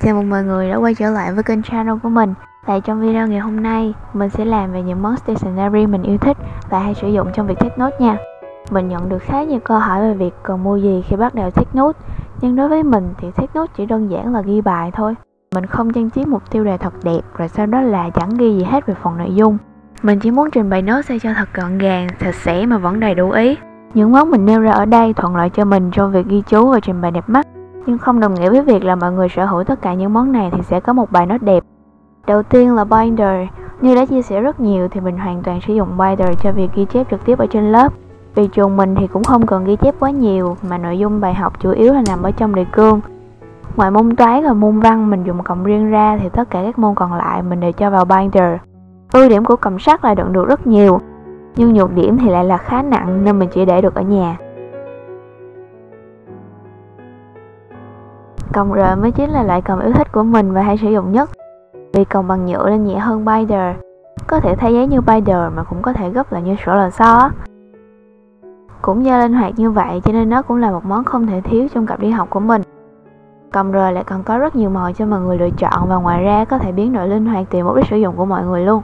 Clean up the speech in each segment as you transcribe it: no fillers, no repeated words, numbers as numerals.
Chào mừng mọi người đã quay trở lại với kênh channel của mình. Tại trong video ngày hôm nay, mình sẽ làm về những món stationery mình yêu thích và hay sử dụng trong việc take note nha. Mình nhận được khá nhiều câu hỏi về việc cần mua gì khi bắt đầu take note. Nhưng đối với mình thì take note chỉ đơn giản là ghi bài thôi. Mình không trang trí một tiêu đề thật đẹp rồi sau đó là chẳng ghi gì hết về phần nội dung. Mình chỉ muốn trình bày note sao cho thật gọn gàng, sạch sẽ mà vẫn đầy đủ ý. Những món mình nêu ra ở đây thuận lợi cho mình trong việc ghi chú và trình bày đẹp mắt, nhưng không đồng nghĩa với việc là mọi người sở hữu tất cả những món này thì sẽ có một bài note đẹp. Đầu tiên là binder. Như đã chia sẻ rất nhiều thì mình hoàn toàn sử dụng binder cho việc ghi chép trực tiếp ở trên lớp. Vì trường mình thì cũng không cần ghi chép quá nhiều mà nội dung bài học chủ yếu là nằm ở trong đề cương. Ngoài môn toán và môn văn mình dùng còng riêng ra thì tất cả các môn còn lại mình đều cho vào binder. Ưu điểm của còng sắt là đựng được rất nhiều, nhưng nhược điểm thì lại là khá nặng nên mình chỉ để được ở nhà. Còng R mới chính là loại còng yêu thích của mình và hay sử dụng nhất. Vì còng bằng nhựa nên nhẹ hơn binder. Có thể thay giấy như binder mà cũng có thể gấp lại như sổ lò xo. Cũng do linh hoạt như vậy cho nên nó cũng là một món không thể thiếu trong cặp đi học của mình. Còng R lại còn có rất nhiều màu cho mọi người lựa chọn và ngoài ra có thể biến đổi linh hoạt tùy mục đích sử dụng của mọi người luôn.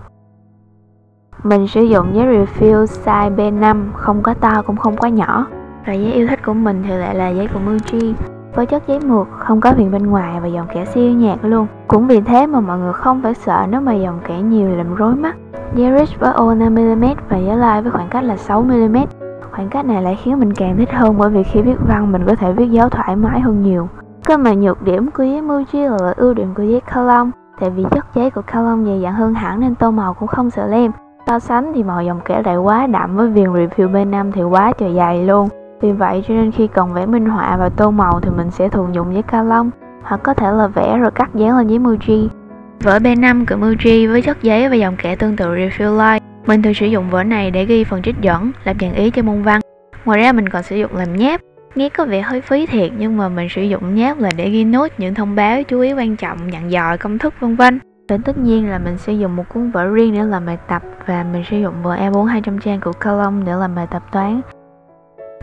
Mình sử dụng giấy refill size B5, không quá to cũng không quá nhỏ. Loại giấy yêu thích của mình thì lại là giấy của Muji, với chất giấy mượt, không có viền bên ngoài và dòng kẻ siêu nhạt luôn. Cũng vì thế mà mọi người không phải sợ nếu mà dòng kẻ nhiều làm rối mắt. Giấy Rich với ô 5mm và giấy Light với khoảng cách là 6mm. Khoảng cách này lại khiến mình càng thích hơn bởi vì khi viết văn mình có thể viết dấu thoải mái hơn nhiều. Cái mà nhược điểm của giấy Muji là ưu điểm của giấy Calong. Tại vì chất giấy của Calong dày dặn hơn hẳn nên tô màu cũng không sợ lem. So sánh thì màu dòng kẻ lại quá đậm với viền refill B5 thì quá trời dày luôn. Vì vậy cho nên khi cần vẽ minh họa và tô màu thì mình sẽ thường dùng giấy Calong, hoặc có thể là vẽ rồi cắt dán lên giấy Muji. Vở B5 của Muji với chất giấy và dòng kẻ tương tự Refill Light. Mình thường sử dụng vở này để ghi phần trích dẫn, làm dàn ý cho môn văn. Ngoài ra mình còn sử dụng làm nháp. Nghe có vẻ hơi phí thiệt nhưng mà mình sử dụng nháp là để ghi nốt những thông báo, chú ý quan trọng, dặn dò, công thức vân vân. Và tất nhiên là mình sử dụng một cuốn vở riêng để làm bài tập và mình sử dụng vở A4 200 trang của Calong để làm bài tập toán.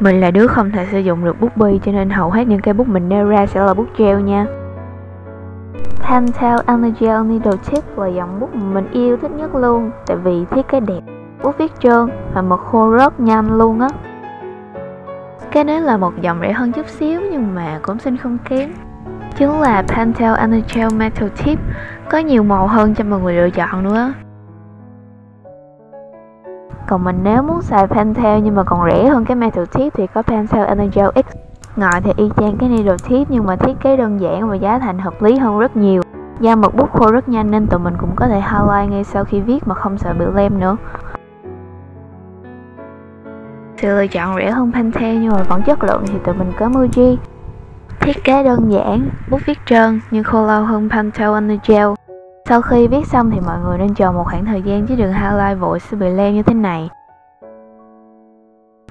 Mình là đứa không thể sử dụng được bút bi cho nên hầu hết những cây bút mình nêu ra sẽ là bút gel nha. Pentel Energel Needle Tip là dòng bút mà mình yêu thích nhất luôn, tại vì thiết kế đẹp, bút viết trơn và mực khô rất nhanh luôn á. Cái đấy là một dòng rẻ hơn chút xíu nhưng mà cũng xinh không kém. Chính là Pentel Energel Metal Tip, có nhiều màu hơn cho mọi người lựa chọn nữa. Còn mình nếu muốn xài Pentel nhưng mà còn rẻ hơn cái Metal Tip thì có Pentel Energel X. Ngòi thì y chang cái Needle Tip nhưng mà thiết kế đơn giản và giá thành hợp lý hơn rất nhiều. Do mực bút khô rất nhanh nên tụi mình cũng có thể highlight ngay sau khi viết mà không sợ bị lem nữa. Sự lựa chọn rẻ hơn Pentel nhưng mà vẫn chất lượng thì tụi mình có Muji. Thiết kế đơn giản, bút viết trơn nhưng khô lâu hơn Pentel Energel. Sau khi viết xong thì mọi người nên chờ một khoảng thời gian chứ đừng highlight vội sẽ bị lem như thế này.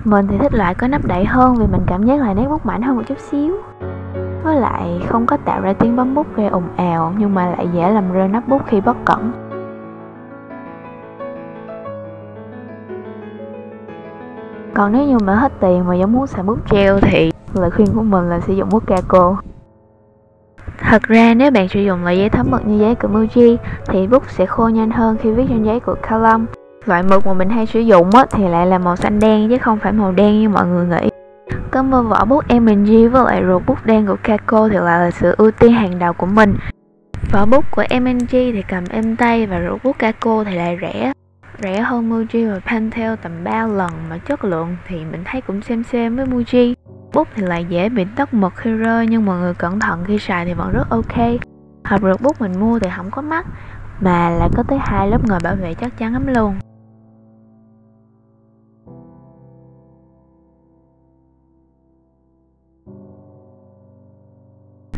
Mình thì thích loại có nắp đậy hơn vì mình cảm giác là nét bút mảnh hơn một chút xíu. Với lại không có tạo ra tiếng bấm bút gây ồn ào nhưng mà lại dễ làm rơi nắp bút khi bất cẩn. Còn nếu như mà hết tiền mà vẫn muốn xài bút gel thì lời khuyên của mình là sử dụng bút Kako. Thật ra nếu bạn sử dụng loại giấy thấm mực như giấy của Muji thì bút sẽ khô nhanh hơn khi viết trên giấy của Calong. Loại mực mà mình hay sử dụng thì lại là màu xanh đen chứ không phải màu đen như mọi người nghĩ. Còn với vỏ bút M&G với lại ruột bút đen của Kako thì lại là sự ưu tiên hàng đầu của mình. Vỏ bút của M&G thì cầm êm tay và ruột bút Kako thì lại rẻ hơn Muji và Pentel tầm 3 lần mà chất lượng thì mình thấy cũng xem với Muji. Bút thì lại dễ bị tắc mực khi rơi nhưng mọi người cẩn thận khi xài thì vẫn rất ok. Hộp ruột bút mình mua thì không có mắc mà lại có tới 2 lớp ngòi bảo vệ chắc chắn lắm luôn.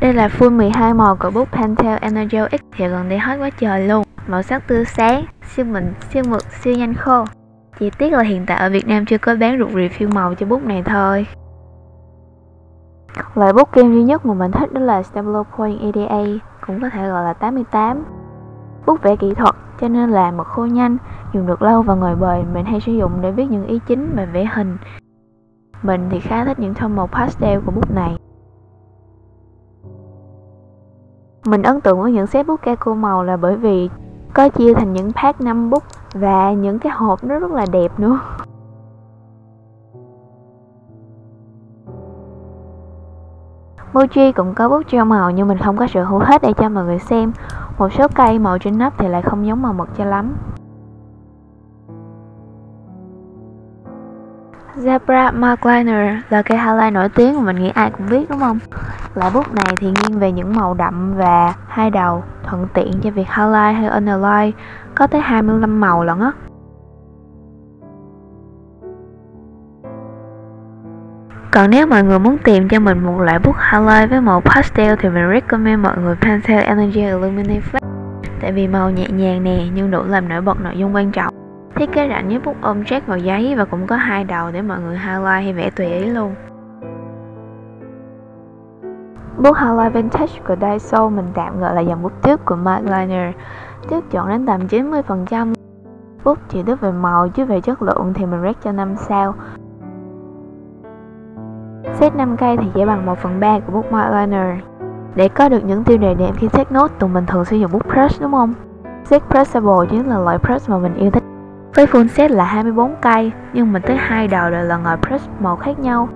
Đây là full 12 màu của bút Pentel Energel X thì gần đây hot quá trời luôn. Màu sắc tươi sáng, siêu mịn, siêu mượt, siêu nhanh khô. Chỉ tiếc là hiện tại ở Việt Nam chưa có bán ruột refill màu cho bút này thôi. Loại bút kem duy nhất mà mình thích đó là Stabilo Point EDA, cũng có thể gọi là 88. Bút vẽ kỹ thuật cho nên là mực khô nhanh, dùng được lâu và ngồi bời. Mình hay sử dụng để viết những ý chính và vẽ hình. Mình thì khá thích những tông màu pastel của bút này. Mình ấn tượng với những set bút Kaiko màu là bởi vì có chia thành những pack 5 bút và những cái hộp nó rất là đẹp nữa. Muji cũng có bút gel màu nhưng mình không có sở hữu hết để cho mọi người xem. Một số cây màu trên nắp thì lại không giống màu mực cho lắm. Zebra Mark Liner là cây highlight nổi tiếng mà mình nghĩ ai cũng biết đúng không? Loại bút này thì nghiêng về những màu đậm và hai đầu, thuận tiện cho việc highlight hay underline, có tới 25 màu lận á. Còn nếu mọi người muốn tìm cho mình một loại bút highlight với màu pastel thì mình recommend mọi người Pentel Energy Illuminate Flex. Tại vì màu nhẹ nhàng nè nhưng đủ làm nổi bật nội dung quan trọng. Thiết kế rãnh với bút object vào giấy và cũng có hai đầu để mọi người highlight hay vẽ tùy ý luôn. Bút highlight vintage của Daiso mình tạm gọi là dòng bút tube của Mark Liner. Tube chọn đến tầm 90%. Bút chỉ tube về màu chứ về chất lượng thì mình rate cho 5 sao. Set 5 cây thì chỉ bằng 1/3 của bút Mark Liner. Để có được những tiêu đề đẹp khi take note, tụi mình thường sử dụng bút brush đúng không? Set Pressable chính là loại brush mà mình yêu thích. Với full set là 24 cây, nhưng mình tới hai đầu đều là ngòi brush màu khác nhau.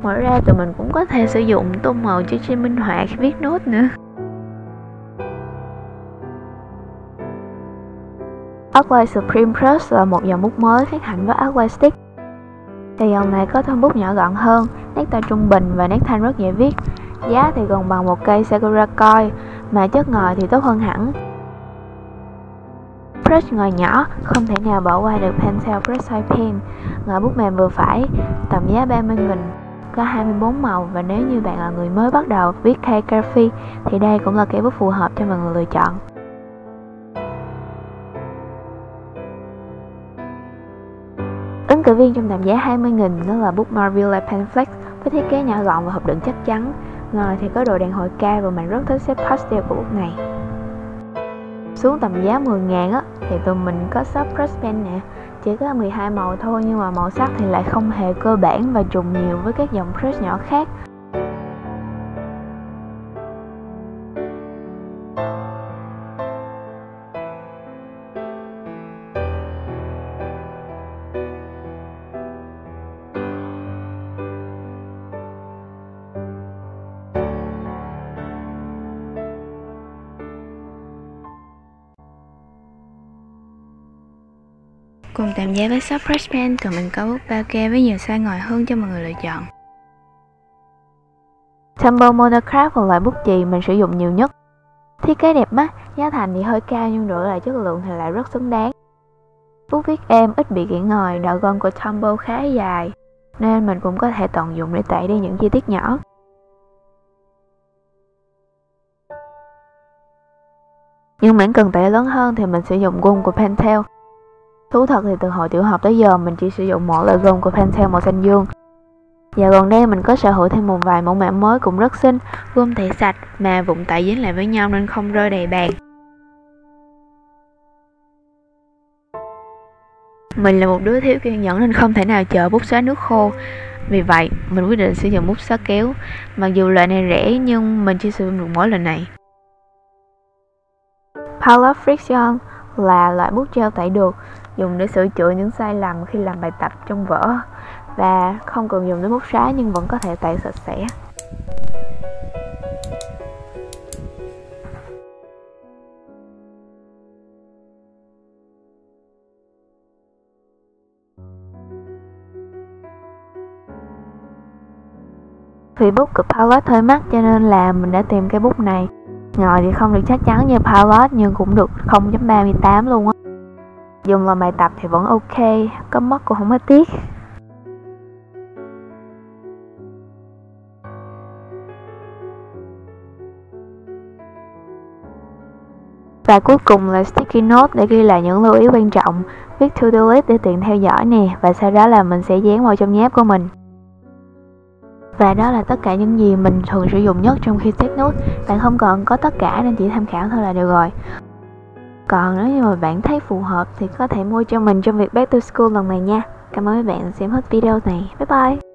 Ngoài ra tụi mình cũng có thể sử dụng tông màu cho trên minh họa khi viết nốt nữa. Arclight Supreme Brush là một dòng bút mới khác hẳn với Arclight Stick. Thì dòng này có thân bút nhỏ gọn hơn, nét tay trung bình và nét thanh rất dễ viết. Giá thì gần bằng một cây Sakura Koi, mà chất ngòi thì tốt hơn hẳn. Brush ngòi nhỏ, không thể nào bỏ qua được Pentel Brush Size Pen. Ngòi bút mềm vừa phải, tầm giá 30.000, có 24 màu và nếu như bạn là người mới bắt đầu viết calligraphy thì đây cũng là cây bút phù hợp cho mọi người lựa chọn. Ứng cử viên trong tầm giá 20.000 đó là bút Marvilla Pen Flex với thiết kế nhỏ gọn và hộp đựng chắc chắn. Ngòi thì có độ đàn hồi cao và mình rất thích set pastel của bút này. Xuống tầm giá 10.000 á thì tụi mình có shop brush pen nè, chỉ có 12 màu thôi nhưng mà màu sắc thì lại không hề cơ bản và trùng nhiều với các dòng brush nhỏ khác. Cùng tạm giá với shop brush pen, tụi mình có bút bao ke với nhiều size ngòi hơn cho mọi người lựa chọn. Tumble Monochrome là loại bút chì mình sử dụng nhiều nhất. Thiết kế đẹp mắt, giá thành thì hơi cao nhưng đổi lại chất lượng thì lại rất xứng đáng. Bút viết êm, ít bị gãy ngòi, đầu gân của Tumble khá dài nên mình cũng có thể tận dụng để tẩy đi những chi tiết nhỏ. Nhưng mảng cần tẩy lớn hơn thì mình sử dụng gun của Pentel. Thú thật thì từ hồi tiểu học tới giờ mình chỉ sử dụng mỗi loại gun của Pentel màu xanh dương. Và gần đây mình có sở hữu thêm một vài mẫu mã mới cũng rất xinh, gum thể sạch mà vụn tẩy dính lại với nhau nên không rơi đầy bàn. Mình là một đứa thiếu kiên nhẫn nên không thể nào chờ bút xóa nước khô. Vì vậy, mình quyết định sử dụng bút xóa kéo. Mặc dù loại này rẻ nhưng mình chỉ sử dụng được mỗi loại này. Palette Friction là loại bút gel tẩy được, dùng để sửa chữa những sai lầm khi làm bài tập trong vở và không cần dùng đến bút xóa nhưng vẫn có thể tẩy sạch sẽ. Vì bút của Palette hơi mắc cho nên là mình đã tìm cái bút này. Ngòi thì không được chắc chắn như Palette nhưng cũng được 0.38 luôn á. Dùng làm bài tập thì vẫn ok, có mất cũng không có tiếc. Và cuối cùng là sticky note để ghi lại những lưu ý quan trọng, viết to-do list để tiện theo dõi nè, và sau đó là mình sẽ dán vào trong nháp của mình. Và đó là tất cả những gì mình thường sử dụng nhất trong khi take note. Bạn không cần có tất cả nên chỉ tham khảo thôi là được rồi. Còn nếu như mà bạn thấy phù hợp thì có thể mua cho mình trong việc Back to School lần này nha. Cảm ơn các bạn xem hết video này. Bye bye!